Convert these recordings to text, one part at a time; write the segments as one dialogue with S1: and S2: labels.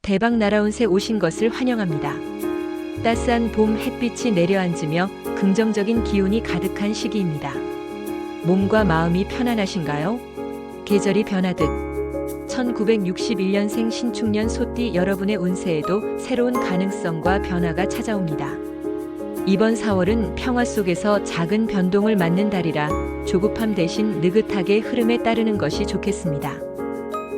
S1: 대박 날아온 새 오신 것을 환영합니다. 따스한 봄 햇빛이 내려앉으며 긍정적인 기운이 가득한 시기입니다. 몸과 마음이 편안하신가요? 계절이 변하듯 1961년생 신축년 소띠 여러분의 운세에도 새로운 가능성과 변화가 찾아옵니다. 이번 4월은 평화 속에서 작은 변동을 맞는 달이라 조급함 대신 느긋하게 흐름에 따르는 것이 좋겠습니다.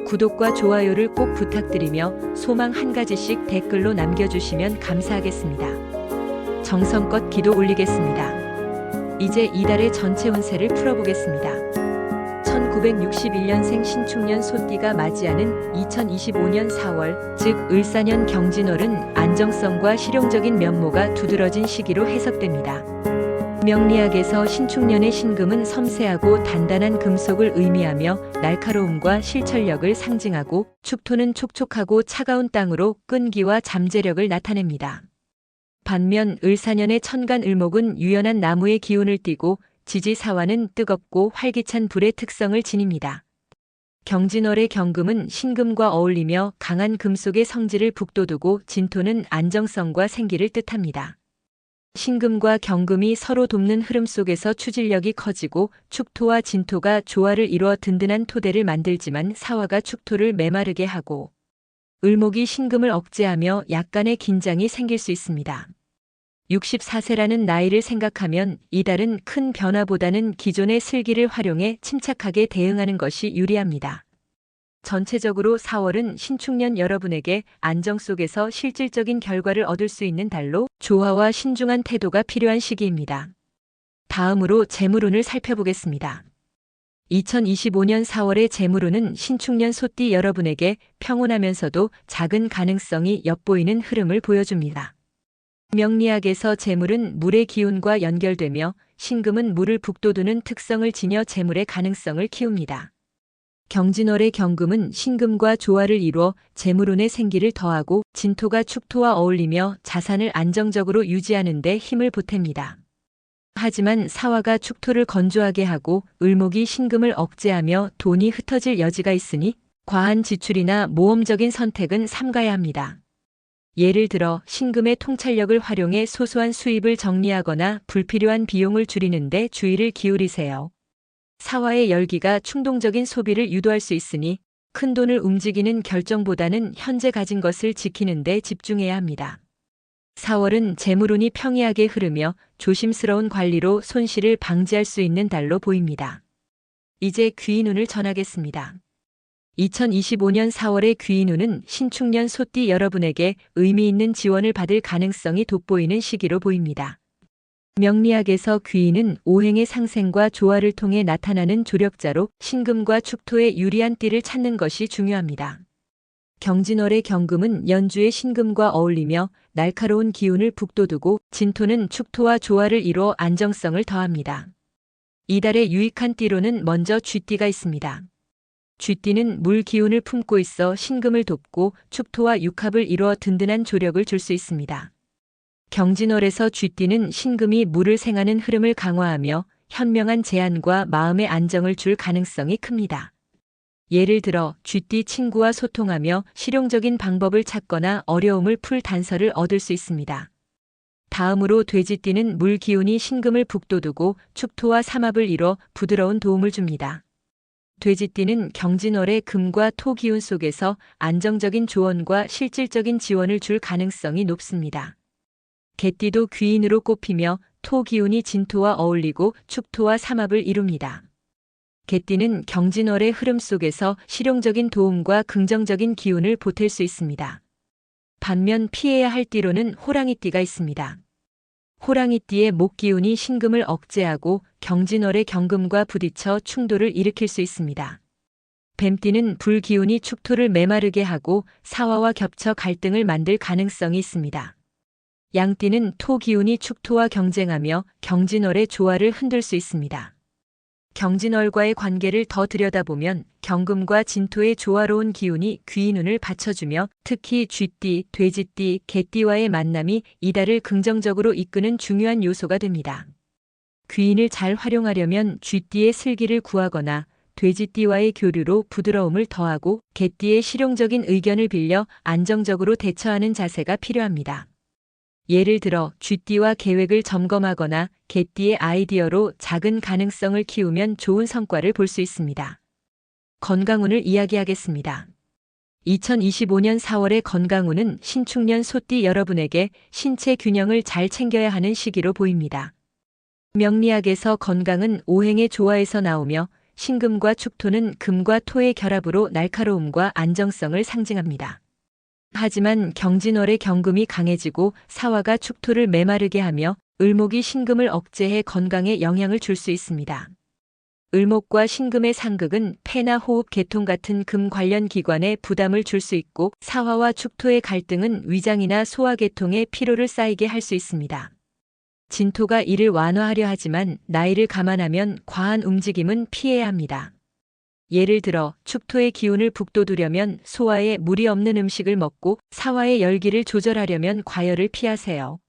S1: 구독과 좋아요를 꼭 부탁드리며 소망 한 가지씩 댓글로 남겨주시면 감사하겠습니다. 정성껏 기도 올리겠습니다. 이제 이달의 전체 운세를 풀어보겠습니다. 1961년생 신축년 소띠가 맞이하는 2025년 4월, 즉 을사년 경진월은 안정성과 실용적인 면모가 두드러진 시기로 해석됩니다. 명리학에서 신축년의 신금은 섬세하고 단단한 금속을 의미하며 날카로움과 실천력을 상징하고, 축토는 촉촉하고 차가운 땅으로 끈기와 잠재력을 나타냅니다. 반면 을사년의 천간을목은 유연한 나무의 기운을 띠고, 지지사화는 뜨겁고 활기찬 불의 특성을 지닙니다. 경진월의 경금은 신금과 어울리며 강한 금속의 성질을 북돋우고, 진토는 안정성과 생기를 뜻합니다. 신금과 경금이 서로 돕는 흐름 속에서 추진력이 커지고, 축토와 진토가 조화를 이루어 든든한 토대를 만들지만 사화가 축토를 메마르게 하고, 을목이 신금을 억제하며 약간의 긴장이 생길 수 있습니다. 64세라는 나이를 생각하면 이달은 큰 변화보다는 기존의 슬기를 활용해 침착하게 대응하는 것이 유리합니다. 전체적으로 4월은 신축년 여러분에게 안정 속에서 실질적인 결과를 얻을 수 있는 달로 조화와 신중한 태도가 필요한 시기입니다. 다음으로 재물운을 살펴보겠습니다. 2025년 4월의 재물운은 신축년 소띠 여러분에게 평온하면서도 작은 가능성이 엿보이는 흐름을 보여줍니다. 명리학에서 재물은 물의 기운과 연결되며 신금은 물을 북돋우는 특성을 지녀 재물의 가능성을 키웁니다. 경진월의 경금은 신금과 조화를 이루어 재물운의 생기를 더하고, 진토가 축토와 어울리며 자산을 안정적으로 유지하는 데 힘을 보탭니다. 하지만 사화가 축토를 건조하게 하고 을목이 신금을 억제하며 돈이 흩어질 여지가 있으니 과한 지출이나 모험적인 선택은 삼가야 합니다. 예를 들어 신금의 통찰력을 활용해 소소한 수입을 정리하거나 불필요한 비용을 줄이는 데 주의를 기울이세요. 사화의 열기가 충동적인 소비를 유도할 수 있으니 큰 돈을 움직이는 결정보다는 현재 가진 것을 지키는 데 집중해야 합니다. 4월은 재물운이 평이하게 흐르며 조심스러운 관리로 손실을 방지할 수 있는 달로 보입니다. 이제 귀인운을 전하겠습니다. 2025년 4월의 귀인운은 신축년 소띠 여러분에게 의미 있는 지원을 받을 가능성이 돋보이는 시기로 보입니다. 명리학에서 귀인은 오행의 상생과 조화를 통해 나타나는 조력자로 신금과 축토의 유리한 띠를 찾는 것이 중요합니다. 경진월의 경금은 연주의 신금과 어울리며 날카로운 기운을 북돋우고, 진토는 축토와 조화를 이루어 안정성을 더합니다. 이달의 유익한 띠로는 먼저 쥐띠가 있습니다. 쥐띠는 물 기운을 품고 있어 신금을 돕고 축토와 육합을 이루어 든든한 조력을 줄 수 있습니다. 경진월에서 쥐띠는 신금이 물을 생하는 흐름을 강화하며 현명한 제안과 마음의 안정을 줄 가능성이 큽니다. 예를 들어 쥐띠 친구와 소통하며 실용적인 방법을 찾거나 어려움을 풀 단서를 얻을 수 있습니다. 다음으로 돼지띠는 물 기운이 신금을 북돋우고 축토와 삼합을 이뤄 부드러운 도움을 줍니다. 돼지띠는 경진월의 금과 토 기운 속에서 안정적인 조언과 실질적인 지원을 줄 가능성이 높습니다. 개띠도 귀인으로 꼽히며 토 기운이 진토와 어울리고 축토와 삼합을 이룹니다. 개띠는 경진월의 흐름 속에서 실용적인 도움과 긍정적인 기운을 보탤 수 있습니다. 반면 피해야 할 띠로는 호랑이띠가 있습니다. 호랑이띠의 목 기운이 신금을 억제하고 경진월의 경금과 부딪혀 충돌을 일으킬 수 있습니다. 뱀띠는 불 기운이 축토를 메마르게 하고 사화와 겹쳐 갈등을 만들 가능성이 있습니다. 양띠는 토 기운이 축토와 경쟁하며 경진월의 조화를 흔들 수 있습니다. 경진월과의 관계를 더 들여다보면 경금과 진토의 조화로운 기운이 귀인운을 받쳐주며, 특히 쥐띠, 돼지띠, 개띠와의 만남이 이달을 긍정적으로 이끄는 중요한 요소가 됩니다. 귀인을 잘 활용하려면 쥐띠의 슬기를 구하거나 돼지띠와의 교류로 부드러움을 더하고 개띠의 실용적인 의견을 빌려 안정적으로 대처하는 자세가 필요합니다. 예를 들어 쥐띠와 계획을 점검하거나 개띠의 아이디어로 작은 가능성을 키우면 좋은 성과를 볼 수 있습니다. 건강운을 이야기하겠습니다. 2025년 4월의 건강운은 신축년 소띠 여러분에게 신체 균형을 잘 챙겨야 하는 시기로 보입니다. 명리학에서 건강은 오행의 조화에서 나오며 신금과 축토는 금과 토의 결합으로 날카로움과 안정성을 상징합니다. 하지만 경진월의 경금이 강해지고 사화가 축토를 메마르게 하며 을목이 신금을 억제해 건강에 영향을 줄 수 있습니다. 을목과 신금의 상극은 폐나 호흡 계통 같은 금 관련 기관에 부담을 줄 수 있고 사화와 축토의 갈등은 위장이나 소화 계통에 피로를 쌓이게 할 수 있습니다. 진토가 이를 완화하려 하지만 나이를 감안하면 과한 움직임은 피해야 합니다. 예를 들어 축토의 기운을 북돋우려면 소화에 무리 없는 음식을 먹고 사화의 열기를 조절하려면 과열을 피하세요.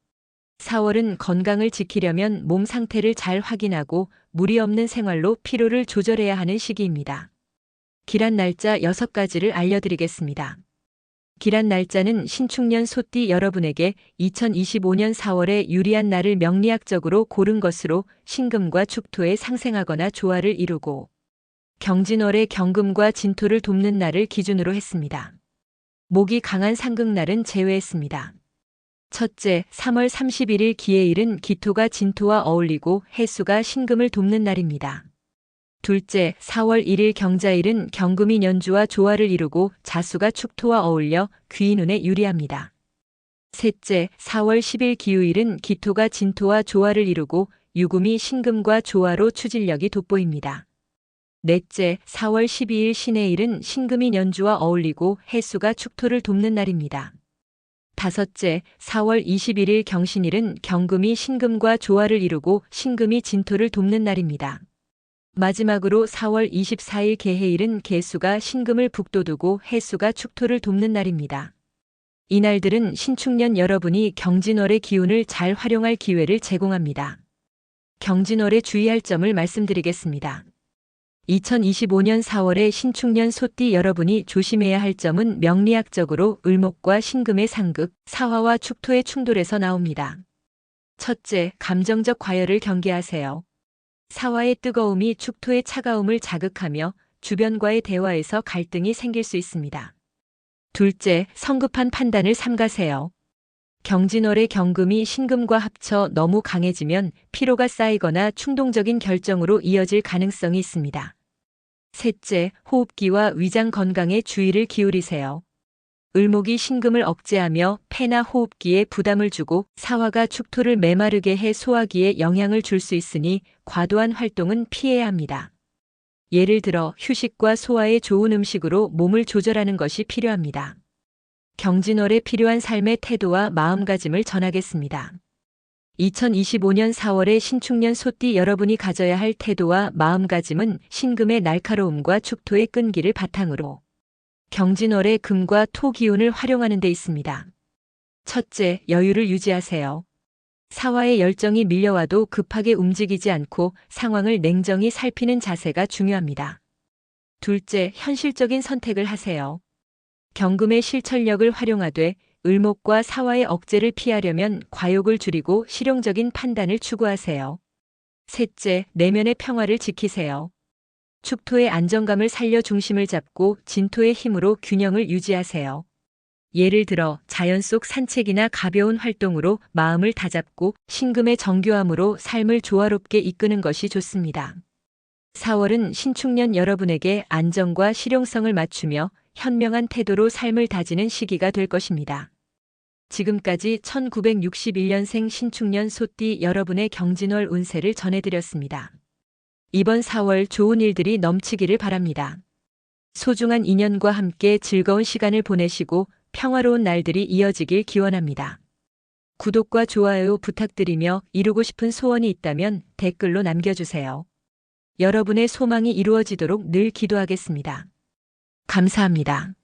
S1: 4월은 건강을 지키려면 몸 상태를 잘 확인하고 무리 없는 생활로 피로를 조절해야 하는 시기입니다. 기란 날짜 6가지를 알려드리겠습니다. 기란 날짜는 신축년 소띠 여러분에게 2025년 4월에 유리한 날을 명리학적으로 고른 것으로 신금과 축토에 상생하거나 조화를 이루고 경진월의 경금과 진토를 돕는 날을 기준으로 했습니다. 목이 강한 상극날은 제외했습니다. 첫째, 3월 31일 기해일은 기토가 진토와 어울리고 해수가 신금을 돕는 날입니다. 둘째, 4월 1일 경자일은 경금이 년주와 조화를 이루고 자수가 축토와 어울려 귀인운에 유리합니다. 셋째, 4월 10일 기우일은 기토가 진토와 조화를 이루고 유금이 신금과 조화로 추진력이 돋보입니다. 넷째, 4월 12일 신해일은 신금이 년주와 어울리고 해수가 축토를 돕는 날입니다. 다섯째, 4월 21일 경신일은 경금이 신금과 조화를 이루고 신금이 진토를 돕는 날입니다. 마지막으로 4월 24일 계해일은 계수가 신금을 북돋우고 해수가 축토를 돕는 날입니다. 이날들은 신축년 여러분이 경진월의 기운을 잘 활용할 기회를 제공합니다. 경진월에 주의할 점을 말씀드리겠습니다. 2025년 4월에 신축년 소띠 여러분이 조심해야 할 점은 명리학적으로 을목과 신금의 상극, 사화와 축토의 충돌에서 나옵니다. 첫째, 감정적 과열을 경계하세요. 사화의 뜨거움이 축토의 차가움을 자극하며 주변과의 대화에서 갈등이 생길 수 있습니다. 둘째, 성급한 판단을 삼가세요. 경진월의 경금이 신금과 합쳐 너무 강해지면 피로가 쌓이거나 충동적인 결정으로 이어질 가능성이 있습니다. 셋째, 호흡기와 위장 건강에 주의를 기울이세요. 을목이 신금을 억제하며 폐나 호흡기에 부담을 주고 사화가 축토를 메마르게 해 소화기에 영향을 줄 수 있으니 과도한 활동은 피해야 합니다. 예를 들어 휴식과 소화에 좋은 음식으로 몸을 조절하는 것이 필요합니다. 경진월에 필요한 삶의 태도와 마음가짐을 전하겠습니다. 2025년 4월에 신축년 소띠 여러분이 가져야 할 태도와 마음가짐은 신금의 날카로움과 축토의 끈기를 바탕으로 경진월의 금과 토 기운을 활용하는 데 있습니다. 첫째, 여유를 유지하세요. 사화의 열정이 밀려와도 급하게 움직이지 않고 상황을 냉정히 살피는 자세가 중요합니다. 둘째, 현실적인 선택을 하세요. 경금의 실천력을 활용하되 을목과 사화의 억제를 피하려면 과욕을 줄이고 실용적인 판단을 추구하세요. 셋째, 내면의 평화를 지키세요. 축토의 안정감을 살려 중심을 잡고 진토의 힘으로 균형을 유지하세요. 예를 들어 자연 속 산책이나 가벼운 활동으로 마음을 다잡고 신금의 정교함으로 삶을 조화롭게 이끄는 것이 좋습니다. 4월은 신축년 여러분에게 안정과 실용성을 맞추며 현명한 태도로 삶을 다지는 시기가 될 것입니다. 지금까지 1961년생 신축년 소띠 여러분의 경진월 운세를 전해드렸습니다. 이번 4월 좋은 일들이 넘치기를 바랍니다. 소중한 인연과 함께 즐거운 시간을 보내시고 평화로운 날들이 이어지길 기원합니다. 구독과 좋아요 부탁드리며 이루고 싶은 소원이 있다면 댓글로 남겨주세요. 여러분의 소망이 이루어지도록 늘 기도하겠습니다. 감사합니다.